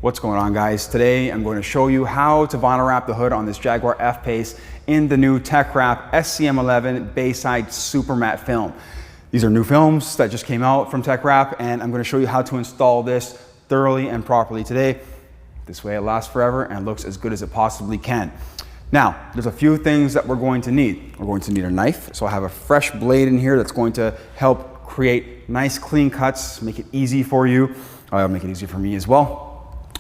What's going on, guys? Today I'm going to show you how to vinyl wrap the hood on this Jaguar F-Pace in the new Tech Wrap SCM11 Bayside Super Matte film. These are new films that just came out from Tech Wrap, and I'm going to show you how to install this thoroughly and properly today. This way it lasts forever and looks as good as it possibly can. Now, there's a few things that we're going to need. We're going to need a knife. So I have a fresh blade in here that's going to help create nice clean cuts, make it easy for you. Make it easy for me as well.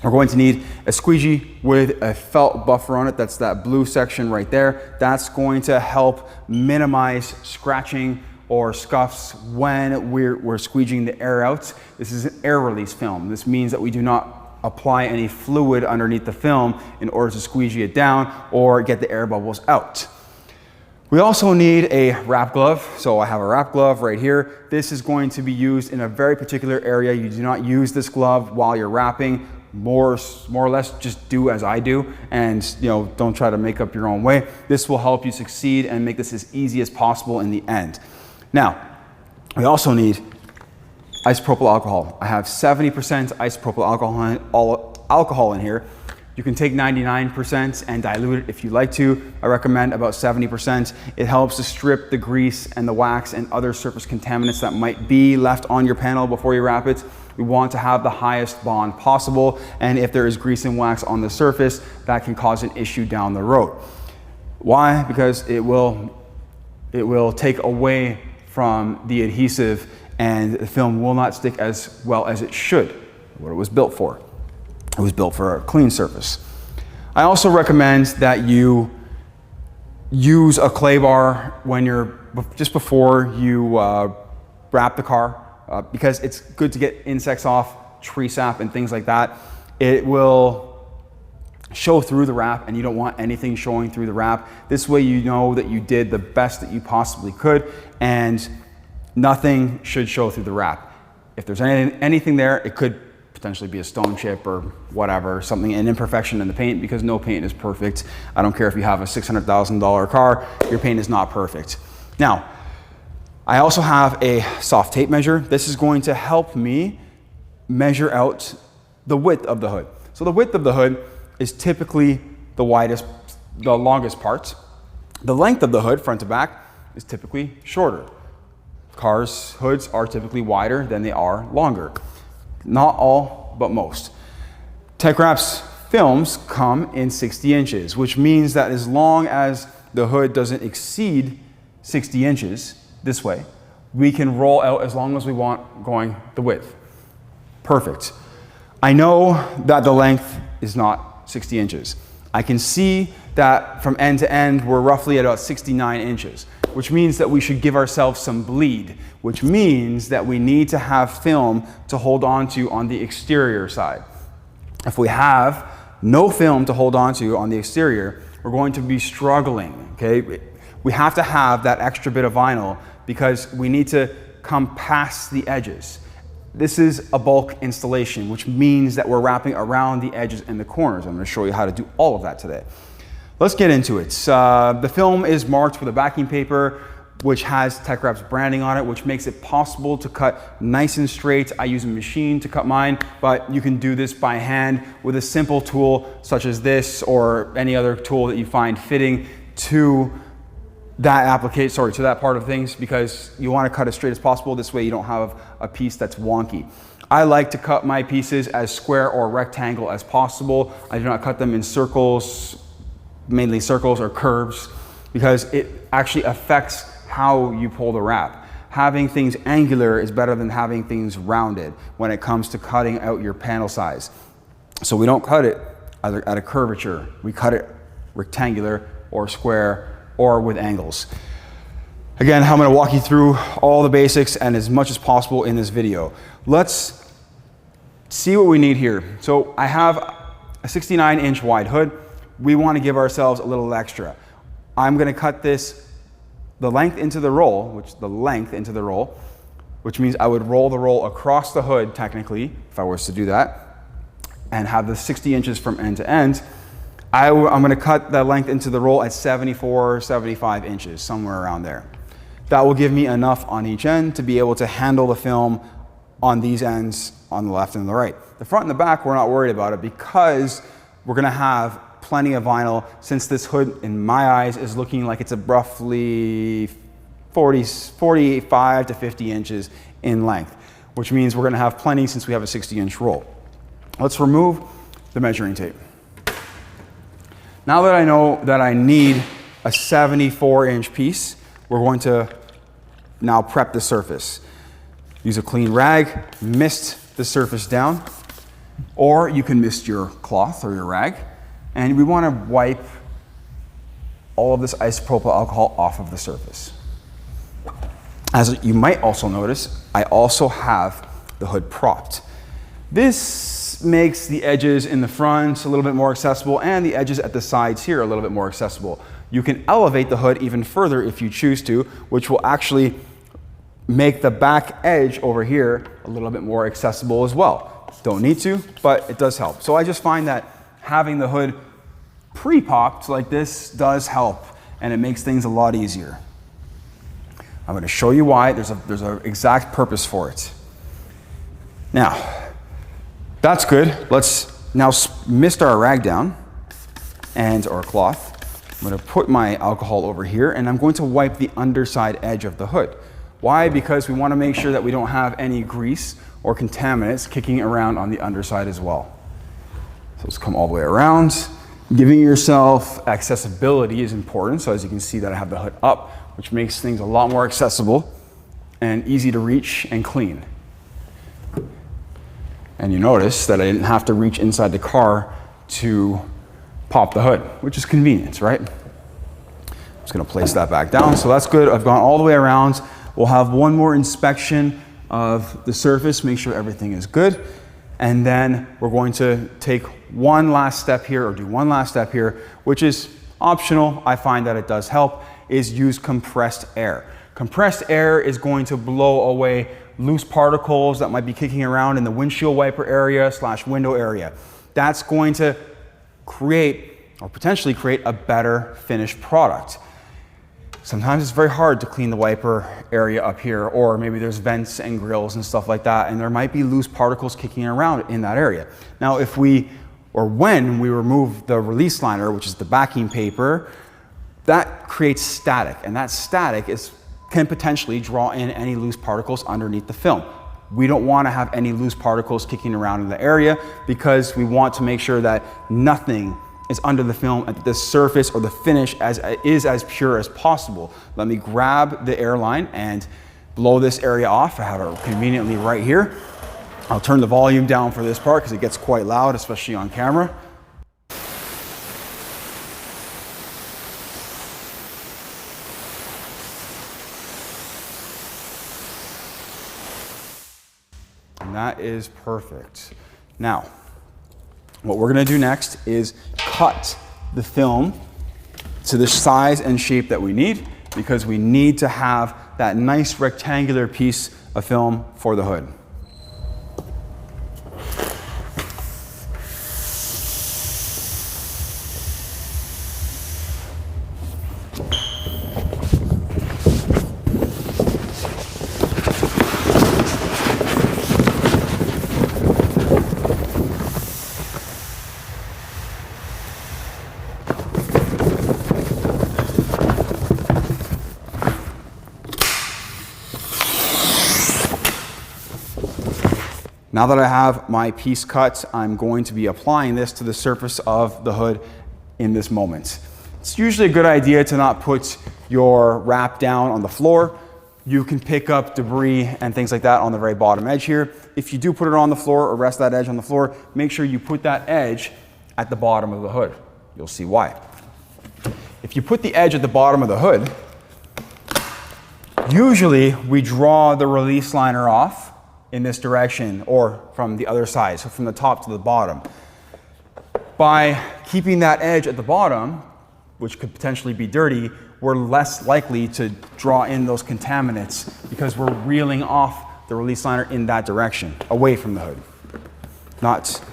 We're going to need a squeegee with a felt buffer on it. That's that blue section right there. That's going to help minimize scratching or scuffs when we're squeegeeing the air out. This is an air release film. This means that we do not apply any fluid underneath the film in order to squeegee it down or get the air bubbles out. We also need a wrap glove. So I have a wrap glove right here. This is going to be used in a very particular area. You do not use this glove while you're wrapping. More or less just do as I do, and don't try to make up your own way. This will help you succeed and make this as easy as possible in the end. Now, we also need isopropyl alcohol. I have 70% isopropyl alcohol in here. You can take 99% and dilute it if you like to. I recommend about 70%. It helps to strip the grease and the wax and other surface contaminants that might be left on your panel before you wrap it. We want to have the highest bond possible, and if there is grease and wax on the surface, that can cause an issue down the road. Why? Because it will take away from the adhesive, and the film will not stick as well as it should, what it was built for. It was built for a clean surface. I also recommend that you use a clay bar when just before you wrap the car, because it's good to get insects off, tree sap and things like that. It will show through the wrap, and you don't want anything showing through the wrap. This way you know that you did the best that you possibly could, and nothing should show through the wrap. If there's anything there, it could potentially be a stone chip or whatever, an imperfection in the paint, because no paint is perfect. I don't care if you have a $600,000 car, your paint is not perfect. Now, I also have a soft tape measure. This is going to help me measure out the width of the hood. So the width of the hood is typically the longest part. The length of the hood, front to back, is typically shorter. Cars' hoods are typically wider than they are longer. Not all, but most. Tech Wrap's films come in 60 inches, which means that as long as the hood doesn't exceed 60 inches this way, we can roll out as long as we want going the width. Perfect. I know that the length is not 60 inches. I can see that from end to end, we're roughly at about 69 inches, which means that we should give ourselves some bleed, which means that we need to have film to hold on to on the exterior side. If we have no film to hold on to on the exterior, we're going to be struggling, okay? We have to have that extra bit of vinyl because we need to come past the edges. This is a bulk installation, which means that we're wrapping around the edges and the corners. I'm going to show you how to do all of that today. Let's get into it. The film is marked with a backing paper, which has Tech Wrap's branding on it, which makes it possible to cut nice and straight. I use a machine to cut mine, but you can do this by hand with a simple tool such as this or any other tool that you find fitting to that part of things, because you want to cut as straight as possible. This way you don't have a piece that's wonky. I like to cut my pieces as square or rectangle as possible. I do not cut them in circles, mainly circles or curves, because it actually affects how you pull the wrap. Having things angular is better than having things rounded when it comes to cutting out your panel size. So we don't cut it at a curvature. We cut it rectangular or square or with angles. Again, I'm going to walk you through all the basics and as much as possible in this video. Let's see what we need here. So I have a 69-inch wide hood. We want to give ourselves a little extra. I'm going to cut the length into the roll, which means I would roll the roll across the hood technically, if I was to do that, and have the 60 inches from end to end. I'm going to cut that length into the roll at 74, 75 inches, somewhere around there. That will give me enough on each end to be able to handle the film on these ends on the left and the right. The front and the back, we're not worried about it because we're gonna have plenty of vinyl, since this hood, in my eyes, is looking like it's a roughly 45 to 50 inches in length, which means we're gonna have plenty since we have a 60-inch roll. Let's remove the measuring tape. Now that I know that I need a 74-inch piece, we're going to now prep the surface. Use a clean rag, mist the surface down, or you can mist your cloth or your rag, and we want to wipe all of this isopropyl alcohol off of the surface. As you might also notice, I also have the hood propped. This makes the edges in the front a little bit more accessible and the edges at the sides here a little bit more accessible. You can elevate the hood even further if you choose to, which will actually make the back edge over here a little bit more accessible as well. Don't need to, but it does help. So I just find that having the hood pre-popped like this does help, and it makes things a lot easier. I'm going to show you why. There's an exact purpose for it. Now, that's good. Let's now mist our rag down and our cloth. I'm going to put my alcohol over here, and I'm going to wipe the underside edge of the hood. Why? Because we want to make sure that we don't have any grease or contaminants kicking around on the underside as well. So let's come all the way around. Giving yourself accessibility is important. So as you can see that I have the hood up, which makes things a lot more accessible and easy to reach and clean. And you notice that I didn't have to reach inside the car to pop the hood, which is convenient, right? I'm just gonna place that back down. So that's good. I've gone all the way around. We'll have one more inspection of the surface, make sure everything is good. And then we're going to take one last step here, or do one last step here, which is optional. I find that it does help, is use compressed air. Compressed air is going to blow away loose particles that might be kicking around in the windshield wiper area / window area. That's going to create, or potentially create, a better finished product. Sometimes it's very hard to clean the wiper area up here, or maybe there's vents and grills and stuff like that, and there might be loose particles kicking around in that area. Now, if we, or when we remove the release liner, which is the backing paper, that creates static, and that static can potentially draw in any loose particles underneath the film. We don't want to have any loose particles kicking around in the area because we want to make sure that nothing is under the film, and the surface or the finish is as pure as possible. Let me grab the airline and blow this area off. I have it conveniently right here. I'll turn the volume down for this part because it gets quite loud, especially on camera. And that is perfect. Now, what we're gonna do next is cut the film to the size and shape that we need, because we need to have that nice rectangular piece of film for the hood. Now that I have my piece cut, I'm going to be applying this to the surface of the hood in this moment. It's usually a good idea to not put your wrap down on the floor. You can pick up debris and things like that on the very bottom edge here. If you do put it on the floor or rest that edge on the floor, make sure you put that edge at the bottom of the hood. You'll see why. If you put the edge at the bottom of the hood, usually we draw the release liner off in this direction or from the other side, so from the top to the bottom. By keeping that edge at the bottom, which could potentially be dirty, we're less likely to draw in those contaminants because we're reeling off the release liner in that direction, away from the hood, not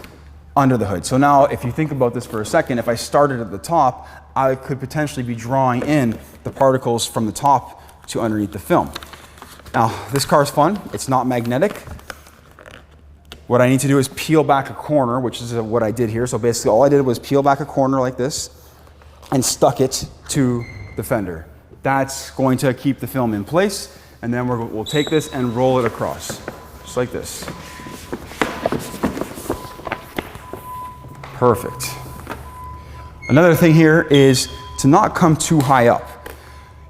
under the hood. So now if you think about this for a second, if I started at the top, I could potentially be drawing in the particles from the top to underneath the film. Now, this car is fun. It's not magnetic. what I need to do is peel back a corner, which is what I did here. So basically all I did was peel back a corner like this and stuck it to the fender. That's going to keep the film in place. And then we'll take this and roll it across, just like this. Perfect. Another thing here is to not come too high up.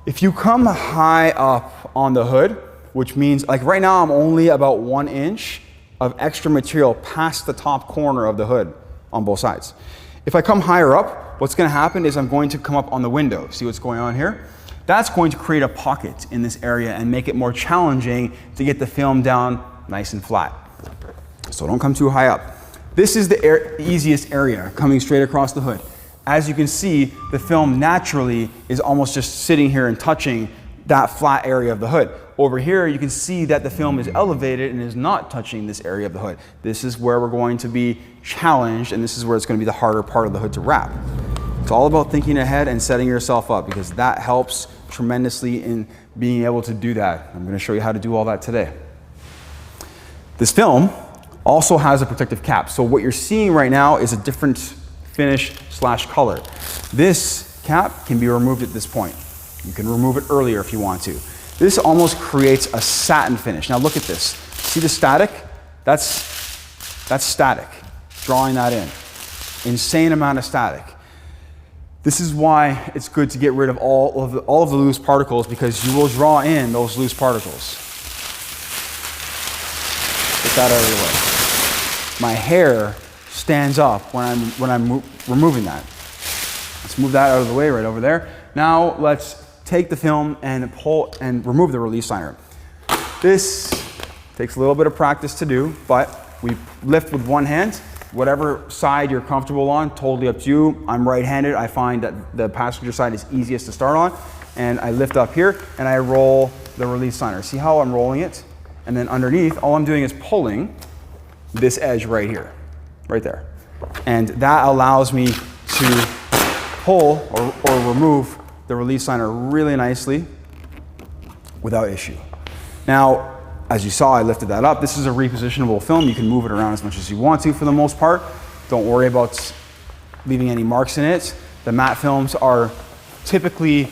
If you come high up on the hood, which means like right now I'm only about 1 inch of extra material past the top corner of the hood on both sides. If I come higher up, what's going to happen is I'm going to come up on the window. See what's going on here? That's going to create a pocket in this area and make it more challenging to get the film down nice and flat. So don't come too high up. This is the easiest area coming straight across the hood. As you can see, the film naturally is almost just sitting here and touching that flat area of the hood. Over here, you can see that the film is elevated and is not touching this area of the hood. This is where we're going to be challenged, and this is where it's going to be the harder part of the hood to wrap. It's all about thinking ahead and setting yourself up, because that helps tremendously in being able to do that. I'm going to show you how to do all that today. This film also has a protective cap. So what you're seeing right now is a different finish / color. This cap can be removed at this point. You can remove it earlier if you want to. This almost creates a satin finish. Now look at this. See the static? That's static. Drawing that in. Insane amount of static. This is why it's good to get rid of all of the loose particles, because you will draw in those loose particles. Get that out of the way. My hair stands up when I'm removing that. Let's move that out of the way right over there. Now let's take the film and pull and remove the release liner. This takes a little bit of practice to do, but we lift with one hand. Whatever side you're comfortable on, totally up to you. I'm right-handed. I find that the passenger side is easiest to start on. And I lift up here and I roll the release liner. See how I'm rolling it? And then underneath, all I'm doing is pulling this edge right here, right there. And that allows me to pull or remove the release liner really nicely without issue. Now, as you saw, I lifted that up. This is a repositionable film. You can move it around as much as you want to for the most part. Don't worry about leaving any marks in it. The matte films are typically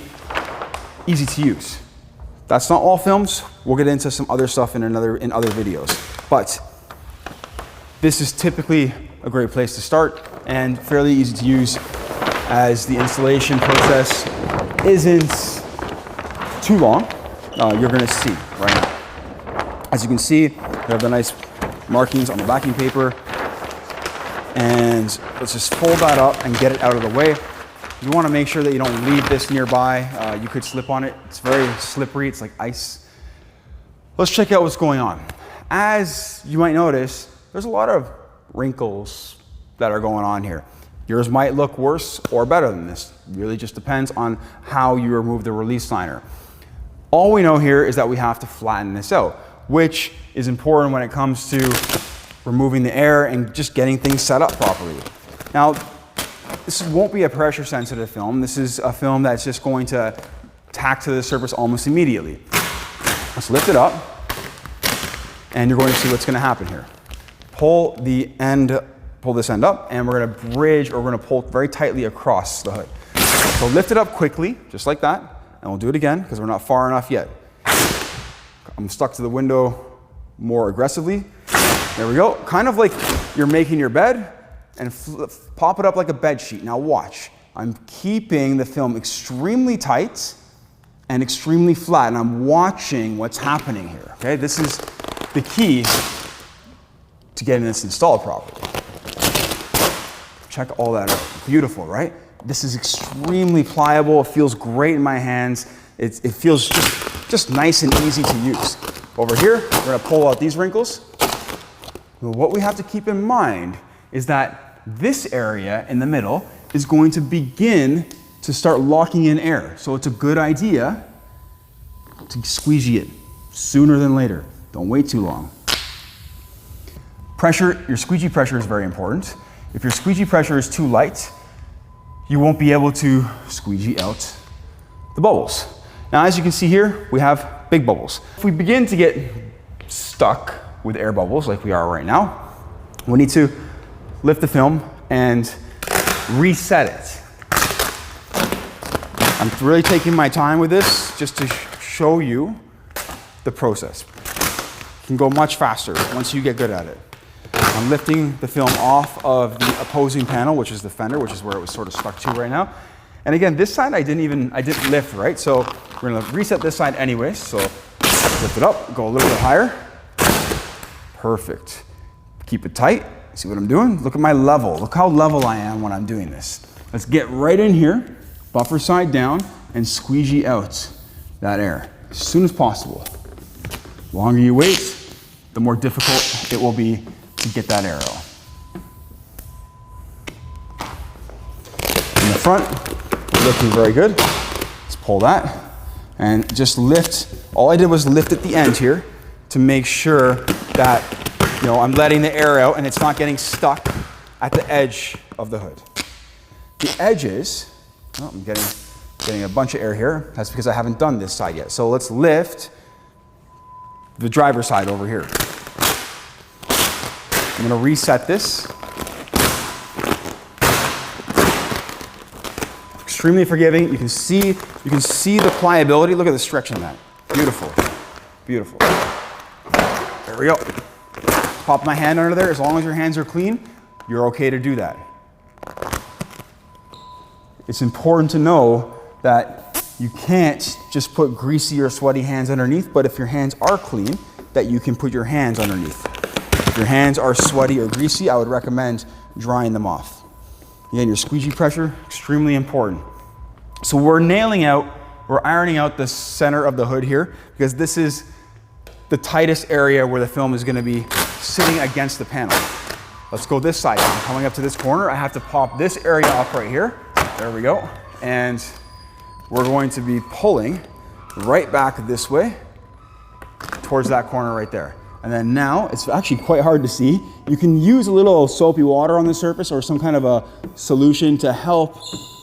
easy to use. That's not all films. We'll get into some other stuff in other videos. But this is typically a great place to start and fairly easy to use, as the installation process isn't too long. You're going to see right now. As you can see, we have the nice markings on the backing paper. And let's just fold that up and get it out of the way. You want to make sure that you don't leave this nearby. You could slip on it. It's very slippery. It's like ice. Let's check out what's going on. As you might notice, there's a lot of wrinkles that are going on here. Yours might look worse or better than this. It really just depends on how you remove the release liner. All we know here is that we have to flatten this out, which is important when it comes to removing the air and just getting things set up properly. Now, this won't be a pressure sensitive film. This is a film that's just going to tack to the surface almost immediately. Let's lift it up, and you're going to see what's going to happen here. Pull this end up, and we're going to bridge, or we're going to pull very tightly across the hood. So lift it up quickly, just like that, and we'll do it again because we're not far enough yet. I'm stuck to the window more aggressively. There we go. Kind of like you're making your bed, and pop it up like a bed sheet. Now watch. I'm keeping the film extremely tight and extremely flat, and I'm watching what's happening here. Okay, this is the key to getting this installed properly. Check all that out. Beautiful, right? This is extremely pliable. It feels great in my hands. It feels just nice and easy to use. Over here, we're gonna pull out these wrinkles. What we have to keep in mind is that this area in the middle is going to begin to start locking in air. So it's a good idea to squeegee it sooner than later. Don't wait too long. Pressure, your squeegee pressure is very important. If your squeegee pressure is too light, you won't be able to squeegee out the bubbles. Now, as you can see here, we have big bubbles. If we begin to get stuck with air bubbles like we are right now, We need to lift the film and reset it. I'm really taking my time with this just to show you the process. It can go much faster once you get good at it. I'm lifting the film off of the opposing panel, which is the fender, which is where it was sort of stuck to right now. And again, this side I didn't lift, right? So we're gonna reset this side anyway. So lift it up, go a little bit higher. Perfect. Keep it tight. See what I'm doing? Look at my level. Look how level I am when I'm doing this. Let's get right in here, buffer side down, and squeegee out that air as soon as possible. The longer you wait, the more difficult it will be to get that air out. In the front, looking very good. Let's pull that and just lift. All I did was lift at the end here to make sure that I'm letting the air out and it's not getting stuck at the edge of the hood. The edges, I'm getting a bunch of air here. That's because I haven't done this side yet. So let's lift the driver's side over here. I'm gonna reset this. Extremely forgiving. You can see the pliability. Look at the stretch on that. Beautiful, beautiful. There we go. Pop my hand under there. As long as your hands are clean, you're okay to do that. It's important to know that you can't just put greasy or sweaty hands underneath, but if your hands are clean, that you can put your hands underneath. If your hands are sweaty or greasy, I would recommend drying them off. Again, your squeegee pressure, extremely important. So we're ironing out the center of the hood here because this is the tightest area where the film is going to be sitting against the panel. Let's go this side. I'm coming up to this corner. I have to pop this area up right here. There we go. And we're going to be pulling right back this way towards that corner right there. And then now, it's actually quite hard to see. You can use a little soapy water on the surface or some kind of a solution to help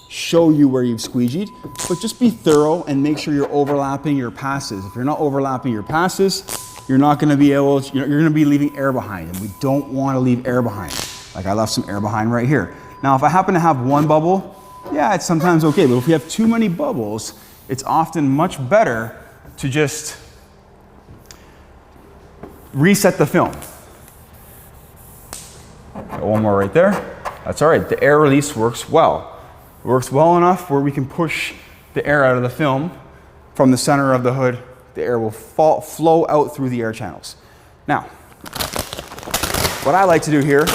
show you where you've squeegeed, but just be thorough and make sure you're overlapping your passes. If you're not overlapping your passes, you're not gonna be able to, you're gonna be leaving air behind, and we don't wanna leave air behind. Like I left some air behind right here. Now, if I happen to have one bubble, yeah, it's sometimes okay, but if we have too many bubbles, it's often much better to just reset the film. Got one more right there. That's all right, the air release works well. It works well enough where we can push the air out of the film from the center of the hood. The air will flow out through the air channels. Now, what I like to do here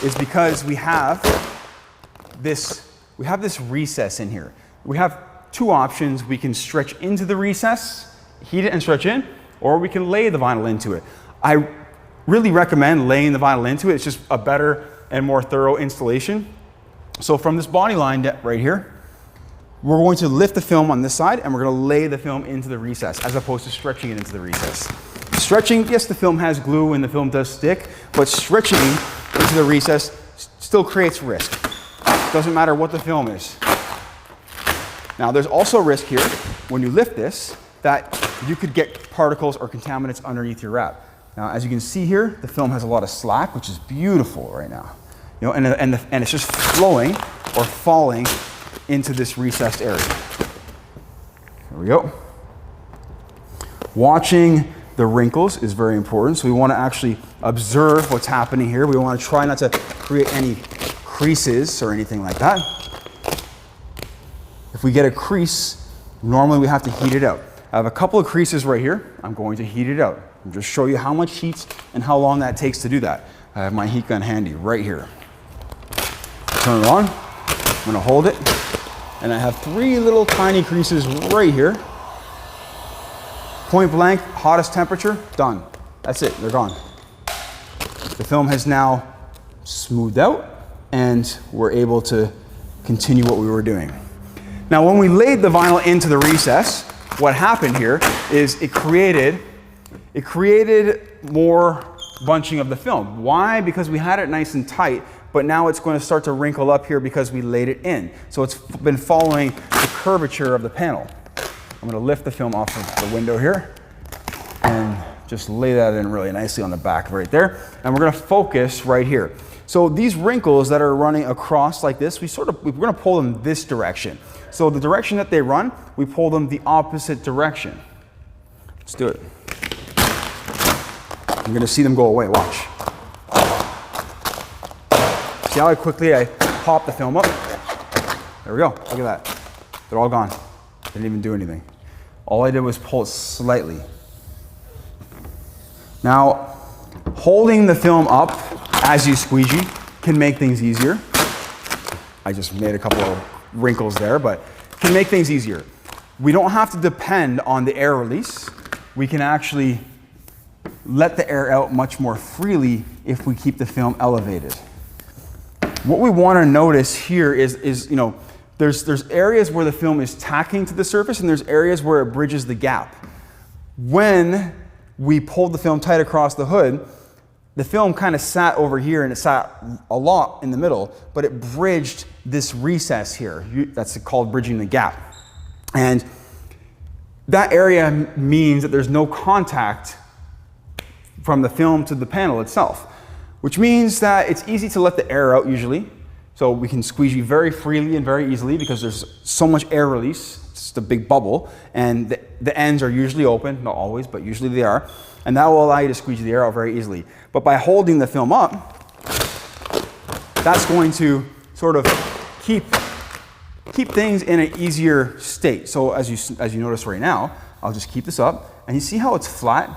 is because we have this recess in here. We have two options. We can stretch into the recess, heat it and stretch in, or we can lay the vinyl into it. I really recommend laying the vinyl into it. It's just a better and more thorough installation. So from this body line right here, we're going to lift the film on this side and we're going to lay the film into the recess as opposed to stretching it into the recess. Stretching, yes, the film has glue and the film does stick, but stretching into the recess still creates risk. Doesn't matter what the film is. Now there's also risk here when you lift this that you could get particles or contaminants underneath your wrap. Now as you can see here, the film has a lot of slack, which is beautiful right now. And it's just flowing or falling into this recessed area. There we go. Watching the wrinkles is very important. So we want to actually observe what's happening here. We want to try not to create any creases or anything like that. If we get a crease, normally we have to heat it out. I have a couple of creases right here. I'm going to heat it out. I'll just show you how much heat and how long that takes to do that. I have my heat gun handy right here. Turn it on, I'm gonna hold it, and I have 3 little tiny creases right here. Point blank, hottest temperature, done. That's it, they're gone. The film has now smoothed out, and we're able to continue what we were doing. Now, when we laid the vinyl into the recess, what happened here is it created more bunching of the film. Why? Because we had it nice and tight, but now it's going to start to wrinkle up here because we laid it in. So it's been following the curvature of the panel. I'm going to lift the film off of the window here and just lay that in really nicely on the back right there. And we're gonna focus right here. So these wrinkles that are running across like this, we're gonna pull them this direction. So the direction that they run, we pull them the opposite direction. Let's do it. You're gonna see them go away, watch. See how quickly I pop the film up? There we go, look at that. They're all gone. Didn't even do anything. All I did was pull it slightly. Now, holding the film up as you squeegee can make things easier. I just made a couple of wrinkles there, but can make things easier. We don't have to depend on the air release. We can actually let the air out much more freely if we keep the film elevated. What we want to notice here is you know, there's areas where the film is tacking to the surface and there's areas where it bridges the gap. When we pulled the film tight across the hood, the film kind of sat over here and it sat a lot in the middle, but it bridged this recess here. That's called bridging the gap. And that area means that there's no contact from the film to the panel itself, which means that it's easy to let the air out usually. So we can squeegee very freely and very easily because there's so much air release. It's just a big bubble, and the ends are usually open, not always, but usually they are. And that will allow you to squeegee the air out very easily. But by holding the film up, that's going to sort of keep things in an easier state. So as you notice right now, I'll just keep this up, and you see how it's flat?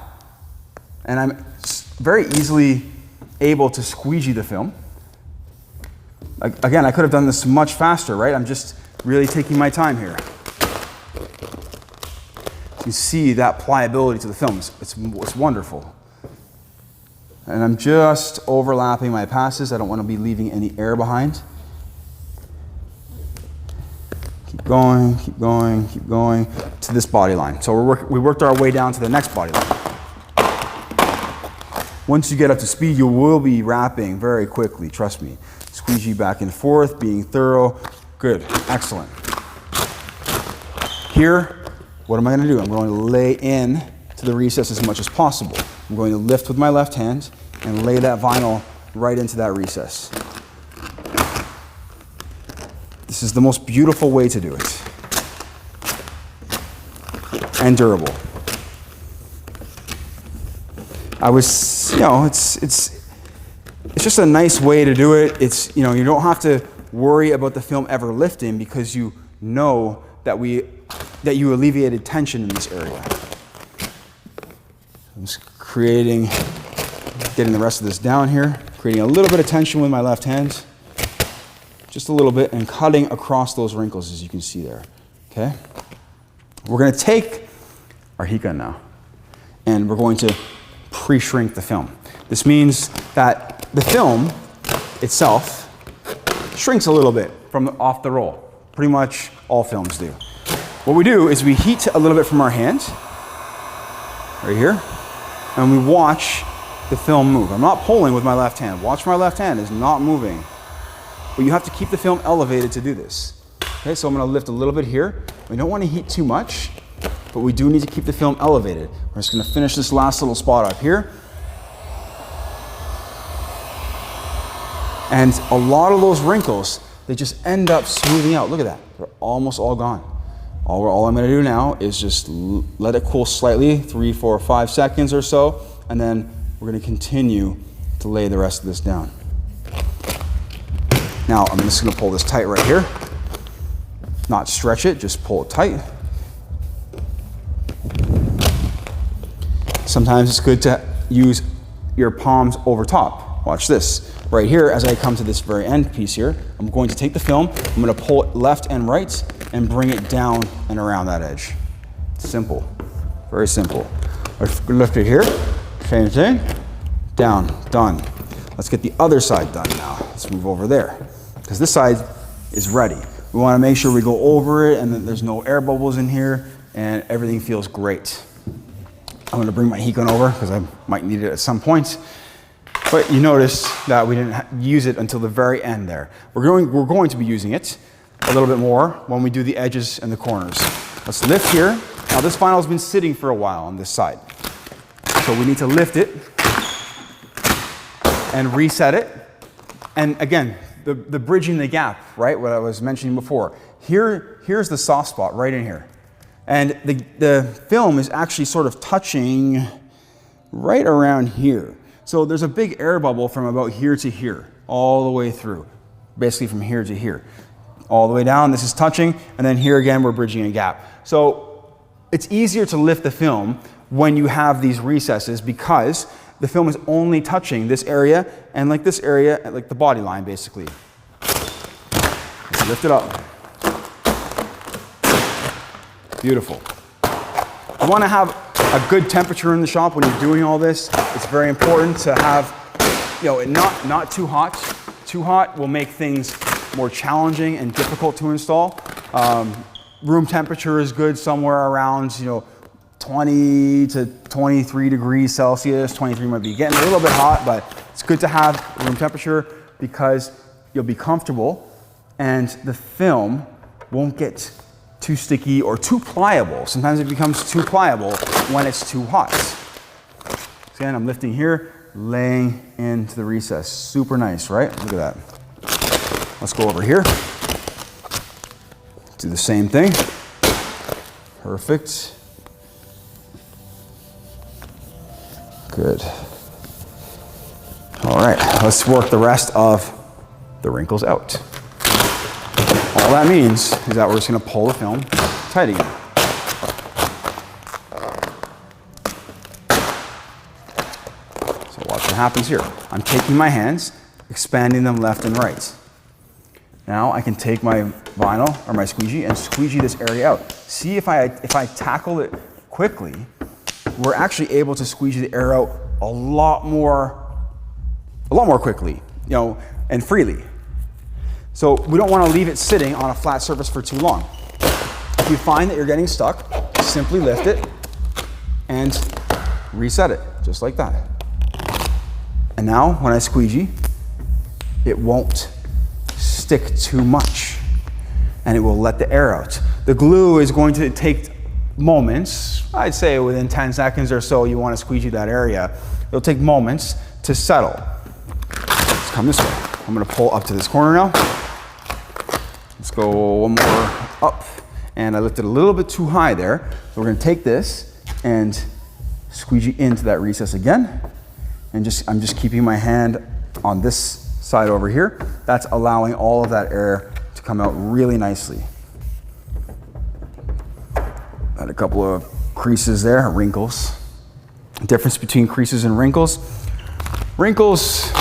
And I'm very easily able to squeegee the film. Again, I could have done this much faster, right? I'm just really taking my time here. You see that pliability to the film. It's wonderful. And I'm just overlapping my passes. I don't want to be leaving any air behind. Keep going, keep going, keep going to this body line. So we worked our way down to the next body line. Once you get up to speed, you will be wrapping very quickly, trust me. Squeegee back and forth, being thorough. Good, excellent. Here, what am I going to do? I'm going to lay in to the recess as much as possible. I'm going to lift with my left hand and lay that vinyl right into that recess. This is the most beautiful way to do it. And durable. It's just a nice way to do it. It's, you don't have to worry about the film ever lifting because you know that you alleviated tension in this area. I'm just getting the rest of this down here, creating a little bit of tension with my left hand, just a little bit, and cutting across those wrinkles as you can see there, okay? We're gonna take our heat gun now, and we're going to pre-shrink the film. This means that the film itself shrinks a little bit from off the roll. Pretty much all films do. What we do is we heat a little bit from our hand, right here, and we watch the film move. I'm not pulling with my left hand. Watch my left hand is not moving. But you have to keep the film elevated to do this. Okay, so I'm gonna lift a little bit here. We don't want to heat too much, but we do need to keep the film elevated. We're just gonna finish this last little spot up here. And a lot of those wrinkles, they just end up smoothing out. Look at that, they're almost all gone. All I'm gonna do now is just let it cool slightly, 3, 4, 5 seconds or so, and then we're gonna continue to lay the rest of this down. Now, I'm just gonna pull this tight right here. Not stretch it, just pull it tight. Sometimes it's good to use your palms over top. Watch this. Right here, as I come to this very end piece here, I'm going to take the film, I'm gonna pull it left and right, and bring it down and around that edge. Simple, very simple. Lift it here, same thing, down, done. Let's get the other side done now. Let's move over there, because this side is ready. We wanna make sure we go over it and that there's no air bubbles in here and everything feels great. I'm gonna bring my heat gun over because I might need it at some point. But you notice that we didn't use it until the very end there. We're going to be using it a little bit more when we do the edges and the corners. Let's lift here. Now this vinyl has been sitting for a while on this side. So we need to lift it and reset it. And again, the bridging the gap, right? What I was mentioning before. Here's the soft spot right in here. And the film is actually sort of touching right around here. So there's a big air bubble from about here to here, all the way through. Basically from here to here. All the way down, this is touching, and then here again, we're bridging a gap. So it's easier to lift the film when you have these recesses because the film is only touching this area and like this area, like the body line basically. Let's lift it up. Beautiful. You want to have a good temperature in the shop when you're doing all this. It's very important to have, it not too hot. Too hot will make things more challenging and difficult to install. Room temperature is good, somewhere around 20 to 23 degrees Celsius. 23 might be getting a little bit hot, but it's good to have room temperature because you'll be comfortable and the film won't get too sticky or too pliable. Sometimes it becomes too pliable when it's too hot. So again, I'm lifting here, laying into the recess. Super nice, right? Look at that. Let's go over here. Do the same thing. Perfect. Good. All right, let's work the rest of the wrinkles out. All that means is that we're just going to pull the film tight again. So watch what happens here. I'm taking my hands, expanding them left and right. Now I can take my vinyl or my squeegee and squeegee this area out. See if I tackle it quickly, we're actually able to squeegee the air out a lot more quickly, and freely. So we don't want to leave it sitting on a flat surface for too long. If you find that you're getting stuck, simply lift it and reset it, just like that. And now when I squeegee, it won't stick too much and it will let the air out. The glue is going to take moments. I'd say within 10 seconds or so you want to squeegee that area. It'll take moments to settle. Let's come this way. I'm going to pull up to this corner now. Let's go one more up. And I lifted a little bit too high there. So we're going to take this and squeegee into that recess again. And I'm just keeping my hand on this side over here. That's allowing all of that air to come out really nicely. Got a couple of creases there, wrinkles. Difference between creases and wrinkles. Wrinkles,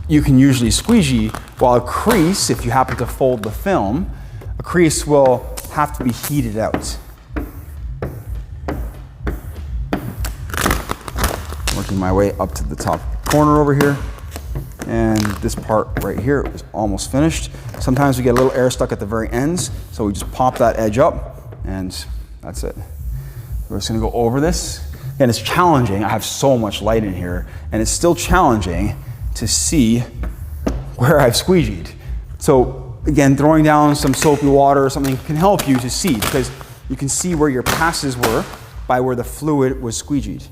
you can usually squeegee, while a crease, if you happen to fold the film, a crease will have to be heated out. Working my way up to the top corner over here. And this part right here is almost finished. Sometimes we get a little air stuck at the very ends, so we just pop that edge up, and that's it. We're just gonna go over this. And it's challenging. I have so much light in here, and it's still challenging to see where I've squeegeed. So again, throwing down some soapy water or something can help you to see, because you can see where your passes were by where the fluid was squeegeed.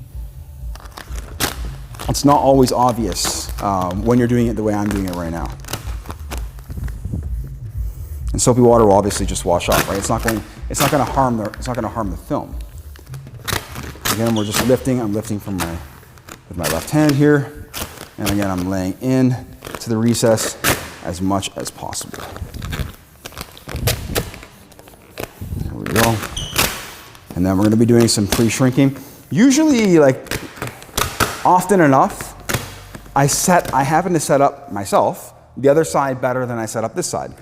It's not always obvious when you're doing it the way I'm doing it right now. And soapy water will obviously just wash off, right? It's not going to harm the film. Again, we're just lifting. I'm lifting with my left hand here. And again, I'm laying in to the recess as much as possible. There we go. And then we're going to be doing some pre-shrinking. Usually, often enough, I happen to set up myself the other side better than I set up this side.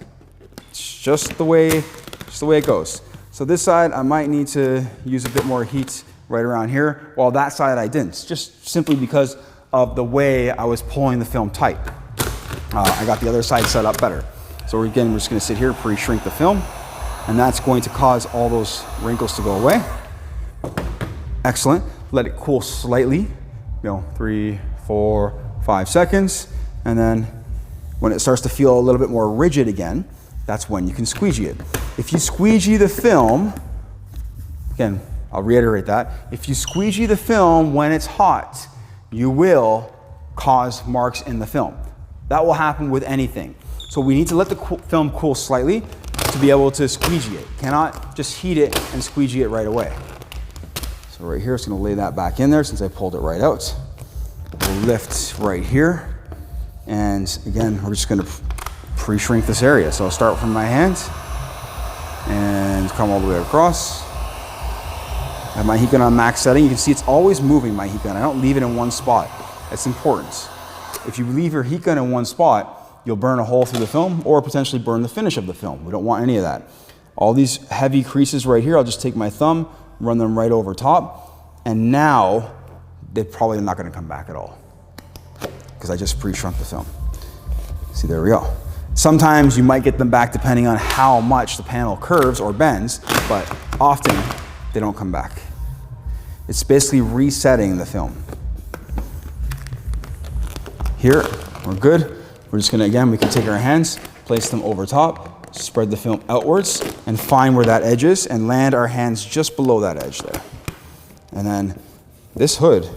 It's just the way it goes. So this side, I might need to use a bit more heat right around here, while that side I didn't, just simply because of the way I was pulling the film tight. I got the other side set up better. So again, we're just going to sit here, pre-shrink the film, and that's going to cause all those wrinkles to go away. Excellent. Let it cool slightly, 3, 4, 5 seconds, and then when it starts to feel a little bit more rigid again, that's when you can squeegee it. If you squeegee the film, again, I'll reiterate that. If you squeegee the film when it's hot, you will cause marks in the film. That will happen with anything. So we need to let the film cool slightly to be able to squeegee it. Cannot just heat it and squeegee it right away. So right here, it's gonna lay that back in there since I pulled it right out. We'll lift right here. And again, we're just gonna pre-shrink this area. So I'll start from my hand and come all the way across. I have my heat gun on max setting. You can see it's always moving, my heat gun. I don't leave it in one spot. That's important. If you leave your heat gun in one spot, you'll burn a hole through the film or potentially burn the finish of the film. We don't want any of that. All these heavy creases right here, I'll just take my thumb, run them right over top, and now they're probably not gonna come back at all because I just pre-shrunk the film. See, there we go. Sometimes you might get them back depending on how much the panel curves or bends, but often they don't come back. It's basically resetting the film. Here, we're good. We're just gonna, again, we can take our hands, place them over top, spread the film outwards, and find where that edge is, and land our hands just below that edge there. And then this hood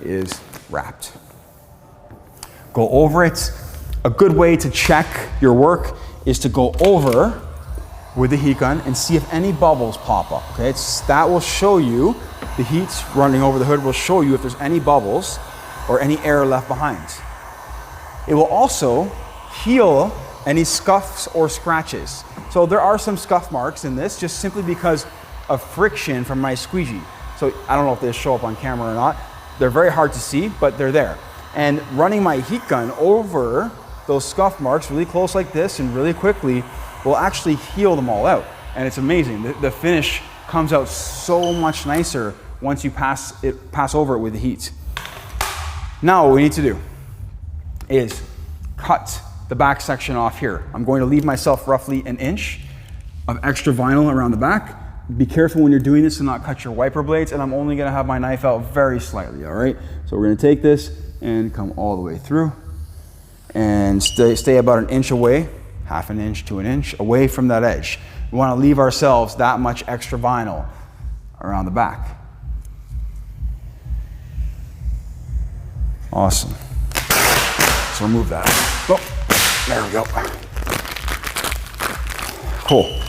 is wrapped. Go over it. A good way to check your work is to go over with the heat gun and see if any bubbles pop up, okay? That will show you, the heat running over the hood will show you if there's any bubbles or any air left behind. It will also heal any scuffs or scratches. So there are some scuff marks in this just simply because of friction from my squeegee. So I don't know if they show up on camera or not. They're very hard to see, but they're there. And running my heat gun over those scuff marks really close like this and really quickly will actually heal them all out. And it's amazing. The finish comes out so much nicer once you pass over it with the heat. Now what we need to do is cut the back section off here. I'm going to leave myself roughly an inch of extra vinyl around the back. Be careful when you're doing this to not cut your wiper blades, and I'm only gonna have my knife out very slightly, all right? So we're gonna take this and come all the way through and stay about an inch away, half an inch to an inch away from that edge. We wanna leave ourselves that much extra vinyl around the back. Awesome. So remove that. Oh, there we go. Cool.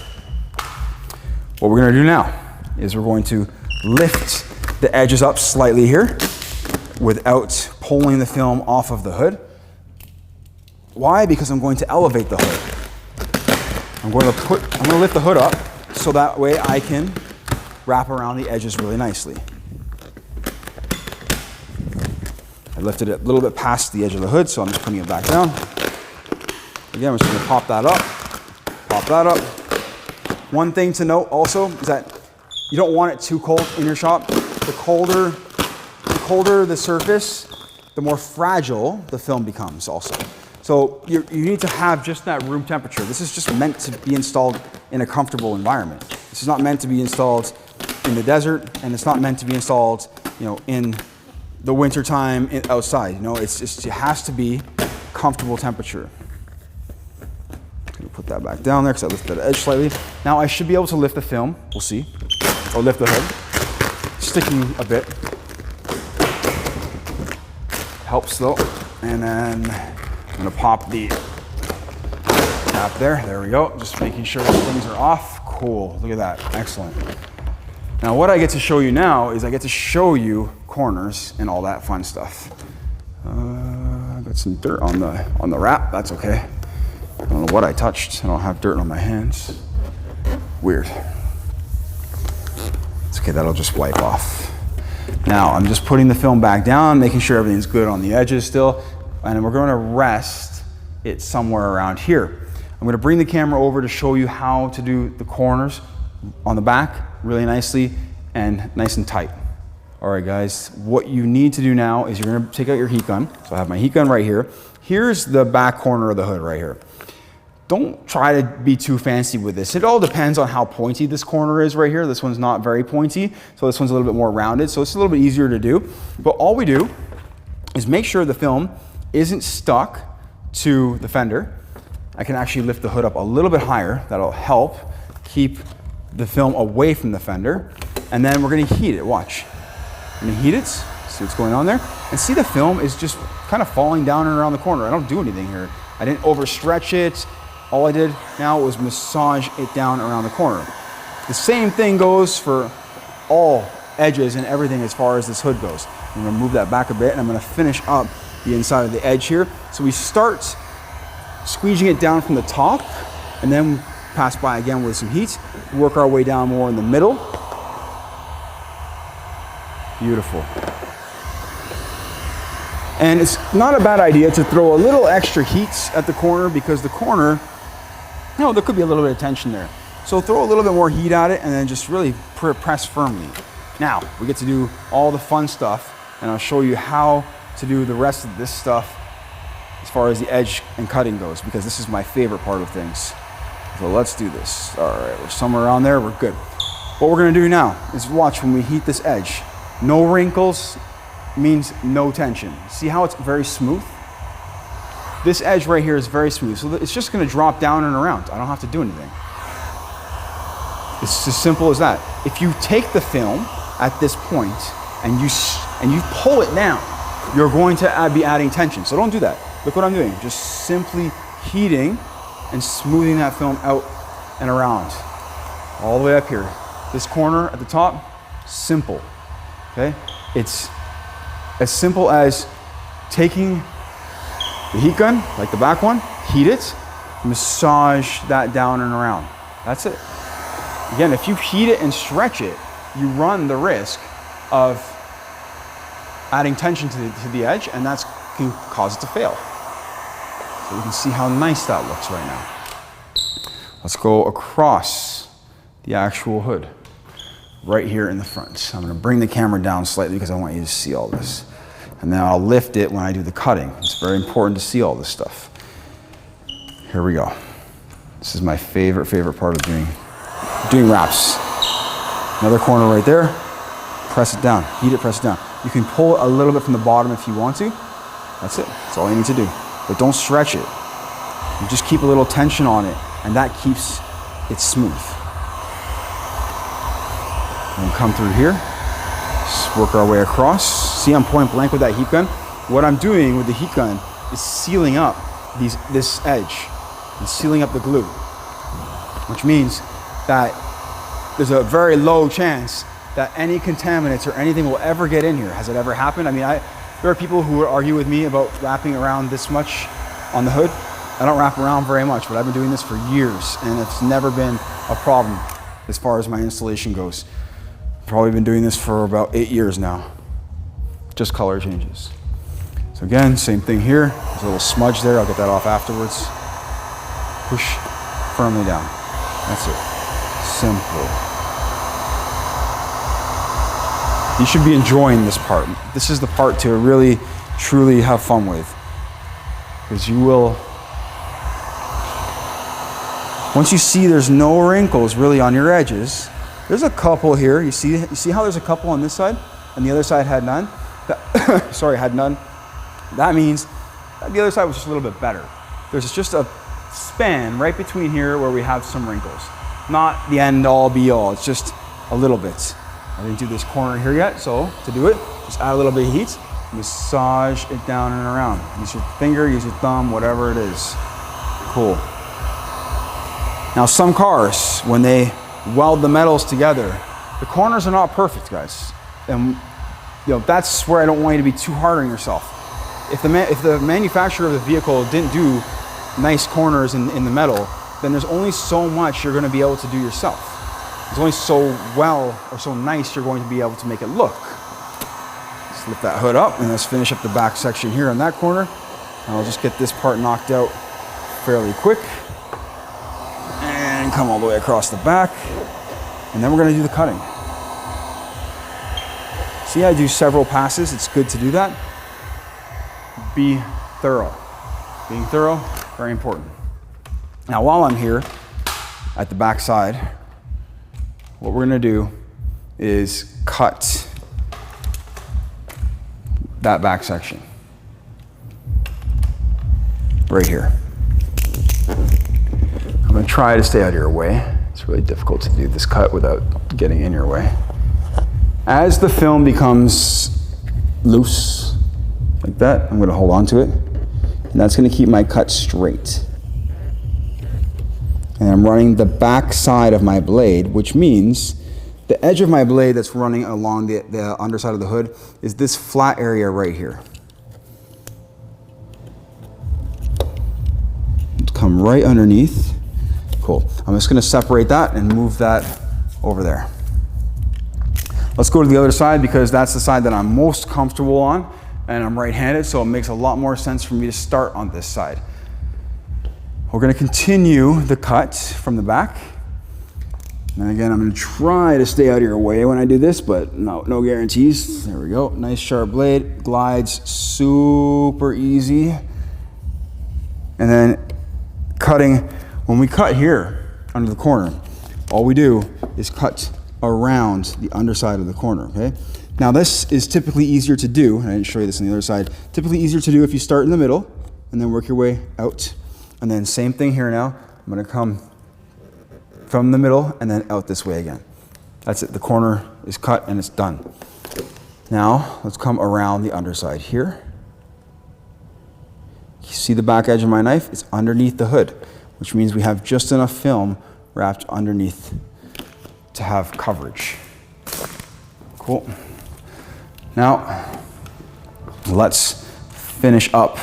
What we're gonna do now is we're going to lift the edges up slightly here without pulling the film off of the hood. Why? Because I'm going to elevate the hood. I'm going to lift the hood up so that way I can wrap around the edges really nicely. I lifted it a little bit past the edge of the hood, so I'm just putting it back down. Again, we're just going to pop that up, pop that up. One thing to note also is that you don't want it too cold in your shop. The colder the surface, the more fragile the film becomes also. So you need to have just that room temperature. This is just meant to be installed in a comfortable environment. This is not meant to be installed in the desert, and it's not meant to be installed, in the winter time outside. It has to be comfortable temperature. I'm gonna put that back down there because I lifted the edge slightly. Now I should be able to lift the film. We'll see. Or lift the hood. Sticking a bit. Helps though. And then I'm gonna pop the cap there. There we go. Just making sure that things are off. Cool. Look at that. Excellent. Now what I get to show you now is I get to show you corners and all that fun stuff. I got some dirt on the wrap. That's okay. I don't know what I touched. I don't have dirt on my hands. Weird. It's okay. That'll just wipe off. Now I'm just putting the film back down, making sure everything's good on the edges still, and we're going to rest it somewhere around here. I'm going to bring the camera over to show you how to do the corners on the back really nicely and nice and tight. All right, guys, what you need to do now is you're going to take out your heat gun. So I have my heat gun right here. Here's the back corner of the hood right here. Don't try to be too fancy with this. It all depends on how pointy this corner is right here. This one's not very pointy, so this one's a little bit more rounded, so it's a little bit easier to do. But all we do is make sure the film isn't stuck to the fender. I can actually lift the hood up a little bit higher. That'll help keep the film away from the fender. And then we're gonna heat it, watch. I'm gonna heat it, see what's going on there. And see the film is just kind of falling down and around the corner. I don't do anything here. I didn't overstretch it. All I did now was massage it down around the corner. The same thing goes for all edges and everything as far as this hood goes. I'm gonna move that back a bit and I'm gonna finish up the inside of the edge here. So we start squeezing it down from the top and then pass by again with some heat, work our way down more in the middle. Beautiful. And it's not a bad idea to throw a little extra heat at the corner because the corner, you know, there could be a little bit of tension there. So throw a little bit more heat at it and then just really press firmly. Now, we get to do all the fun stuff and I'll show you how to do the rest of this stuff as far as the edge and cutting goes, because this is my favorite part of things. So let's do this. All right, we're somewhere around there, we're good. What we're gonna do now is watch when we heat this edge. No wrinkles means no tension. See how it's very smooth? This edge right here is very smooth, so it's just gonna drop down and around. I don't have to do anything. It's as simple as that. If you take the film at this point and you pull it down, you're going to be adding tension. So don't do that. Look what I'm doing. Just simply heating and smoothing that film out and around. All the way up here. This corner at the top, simple. Okay? It's as simple as taking the heat gun, like the back one, heat it, massage that down and around. That's it. Again, if you heat it and stretch it, you run the risk of adding tension to the edge, and that can cause it to fail. So you can see how nice that looks right now. Let's go across the actual hood, right here in the front. I'm gonna bring the camera down slightly because I want you to see all this. And then I'll lift it when I do the cutting. It's very important to see all this stuff. Here we go. This is my favorite part of doing wraps. Another corner right there. Press it down, heat it, press it down. You can pull it a little bit from the bottom if you want to. That's it, that's all you need to do. But don't stretch it. You just keep a little tension on it, and that keeps it smooth. And come through here, just work our way across. See, I'm point blank with that heat gun. What I'm doing with the heat gun is sealing up this edge and sealing up the glue, which means that there's a very low chance that any contaminants or anything will ever get in here. Has it ever happened? I mean, there are people who argue with me about wrapping around this much on the hood. I don't wrap around very much, but I've been doing this for years and it's never been a problem as far as my installation goes. I've probably been doing this for about 8 years now. Just color changes. So again, same thing here. There's a little smudge there. I'll get that off afterwards. Push firmly down. That's it. Simple. You should be enjoying this part. This is the part to really, truly have fun with. Because you will, once you see there's no wrinkles really on your edges, there's a couple here. You see how there's a couple on this side and the other side had none? Sorry, had none. That means the other side was just a little bit better. There's just a span right between here where we have some wrinkles. Not the end all be all, it's just a little bit. I didn't do this corner here yet, so to do it, just add a little bit of heat, massage it down and around. Use your finger, use your thumb, whatever it is. Cool. Now some cars, when they weld the metals together, the corners are not perfect, guys. And you know, that's where I don't want you to be too hard on yourself. If the manufacturer of the vehicle didn't do nice corners in the metal, then there's only so much you're gonna be able to do yourself. There's only so well or so nice you're going to be able to make it look. Let's lift that hood up and let's finish up the back section here on that corner. And I'll just get this part knocked out fairly quick. And come all the way across the back. And then we're gonna do the cutting. See, I do several passes. It's good to do that. Be thorough. Being thorough, very important. Now, while I'm here at the back side, what we're gonna do is cut that back section right here. I'm gonna try to stay out of your way. It's really difficult to do this cut without getting in your way. As the film becomes loose, like that, I'm gonna hold on to it, and that's gonna keep my cut straight. And I'm running the back side of my blade, which means the edge of my blade that's running along the underside of the hood is this flat area right here. Come right underneath. Cool. I'm just gonna separate that and move that over there. Let's go to the other side because that's the side that I'm most comfortable on, and I'm right-handed, so it makes a lot more sense for me to start on this side. We're gonna continue the cut from the back. And again, I'm gonna try to stay out of your way when I do this, but no guarantees. There we go, nice sharp blade, glides super easy. And then cutting, when we cut here under the corner, all we do is cut around the underside of the corner, okay? Now this is typically easier to do, and I didn't show you this on the other side, typically easier to do if you start in the middle and then work your way out. And then same thing here now, I'm gonna come from the middle and then out this way again. That's it, the corner is cut and it's done. Now, let's come around the underside here. You see the back edge of my knife? It's underneath the hood, which means we have just enough film wrapped underneath to have coverage. Cool. Now, let's finish up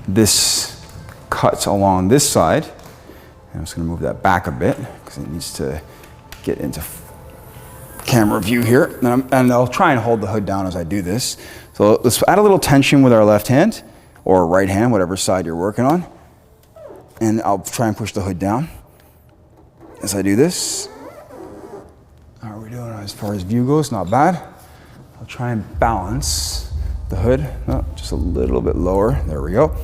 this cut along this side. I'm just gonna move that back a bit because it needs to get into camera view here. And I'll try and hold the hood down as I do this. So let's add a little tension with our left hand or right hand, whatever side you're working on. And I'll try and push the hood down as I do this. How are we doing as far as view goes? Not bad. I'll try and balance the hood. Oh, just a little bit lower. There we go.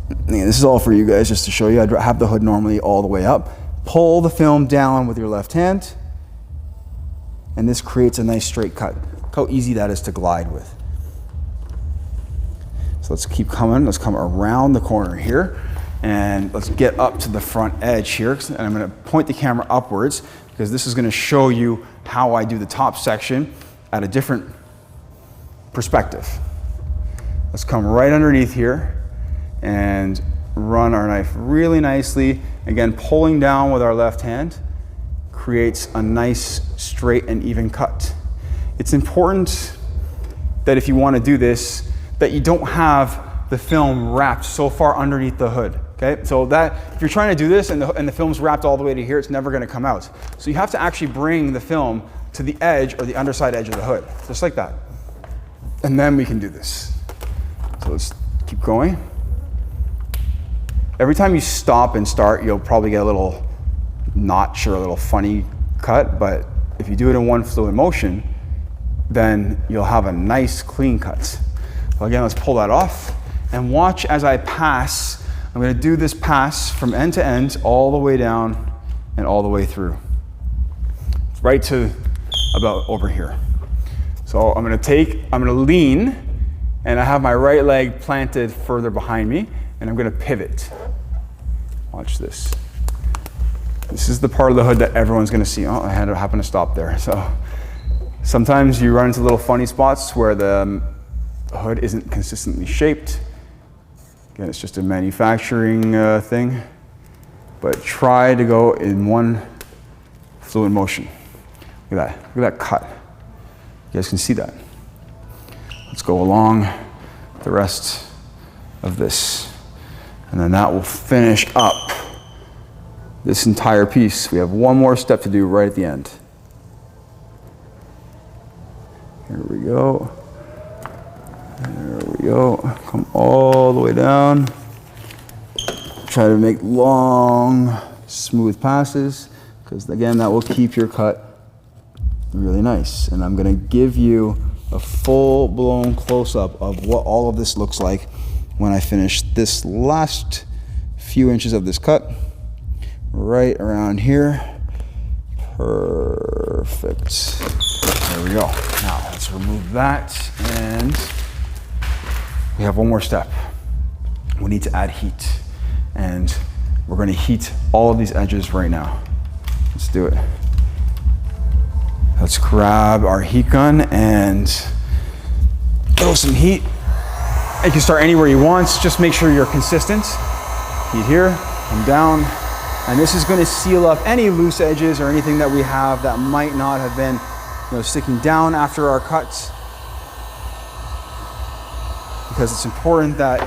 Again, this is all for you guys just to show you. I'd have the hood normally all the way up. Pull the film down with your left hand, and this creates a nice straight cut. Look how easy that is to glide with. So let's keep coming. Let's come around the corner here, and let's get up to the front edge here. And I'm going to point the camera upwards because this is going to show you how I do the top section at a different perspective. Let's come right underneath here and run our knife really nicely. Again, pulling down with our left hand creates a nice straight and even cut. It's important that if you want to do this, that you don't have the film wrapped so far underneath the hood, okay? So that, if you're trying to do this and the film's wrapped all the way to here, it's never gonna come out. So you have to actually bring the film to the edge or the underside edge of the hood, just like that. And then we can do this. So let's keep going. Every time you stop and start, you'll probably get a little notch or a little funny cut, but if you do it in one fluid motion, then you'll have a nice clean cut. Well, again, let's pull that off and watch as I pass. I'm gonna do this pass from end to end, all the way down and all the way through. Right to about over here. So I'm gonna lean, and I have my right leg planted further behind me, and I'm gonna pivot. Watch this. This is the part of the hood that everyone's gonna see. Oh, I had to happen to stop there. So sometimes you run into little funny spots where the hood isn't consistently shaped. Again, it's just a manufacturing thing, but try to go in one fluid motion. Look at that, look at that cut. You guys can see that. Let's go along the rest of this. And then that will finish up this entire piece. We have one more step to do right at the end. Here we go. There we go. Come all the way down. Try to make long, smooth passes, because again, that will keep your cut really nice. And I'm gonna give you a full-blown close-up of what all of this looks like when I finish this last few inches of this cut. Right around here. Perfect. There we go. Now let's remove that, and we have one more step. We need to add heat, and we're going to heat all of these edges right now. Let's do it. Let's grab our heat gun and throw some heat. You can start anywhere you want, just make sure you're consistent. Heat here, come down, and this is going to seal up any loose edges or anything that we have that might not have been, sticking down after our cuts. Because it's important that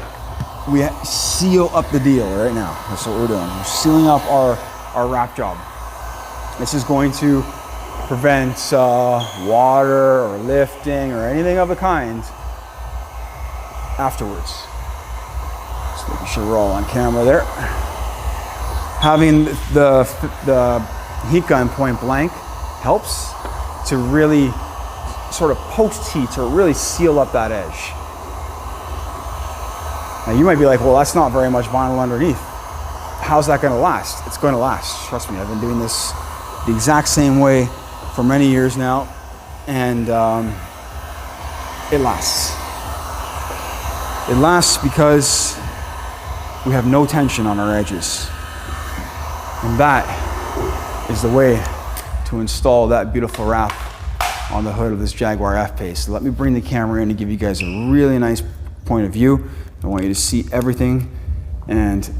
we seal up the deal right now. That's what we're doing. We're sealing up our wrap job. This is going to prevent water or lifting or anything of the kind afterwards. Just making sure we're all on camera there. Having the heat gun point blank helps to really sort of post heat to really seal up that edge. Now you might be like, well, that's not very much vinyl underneath. How's that gonna last? It's gonna last, trust me. I've been doing this the exact same way for many years now, and it lasts. It lasts because we have no tension on our edges. And that is the way to install that beautiful wrap on the hood of this Jaguar F-Pace. So let me bring the camera in to give you guys a really nice point of view. I want you to see everything, and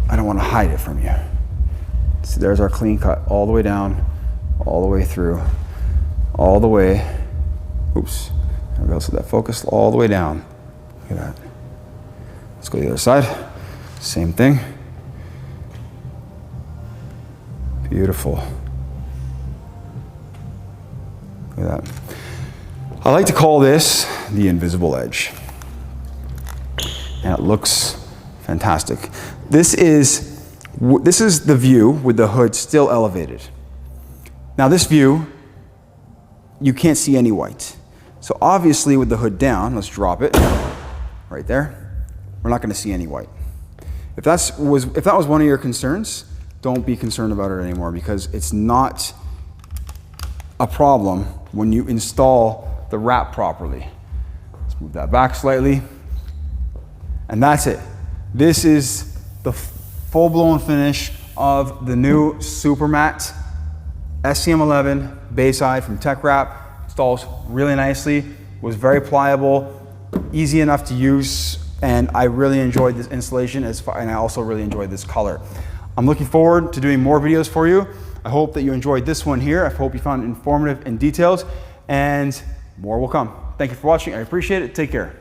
I don't want to hide it from you. So there's our clean cut all the way down, all the way through, all the way, oops, there we go, so that focused all the way down. Look at that. Let's go to the other side, same thing. Beautiful. Look at that. I like to call this the invisible edge. And it looks fantastic. This is the view with the hood still elevated. Now this view, you can't see any white. So obviously with the hood down, let's drop it right there. We're not gonna see any white. If that was one of your concerns, don't be concerned about it anymore, because it's not a problem when you install the wrap properly. Let's move that back slightly. And that's it. This is the full-blown finish of the new super matte SCM11 Bayside from Tech Wrap. Installs really nicely, was very pliable, easy enough to use, and I really enjoyed this installation, and I also really enjoyed this color. I'm looking forward to doing more videos for you. I hope that you enjoyed this one here. I hope you found it informative and detailed, and more will come. Thank you for watching. I appreciate it. Take care.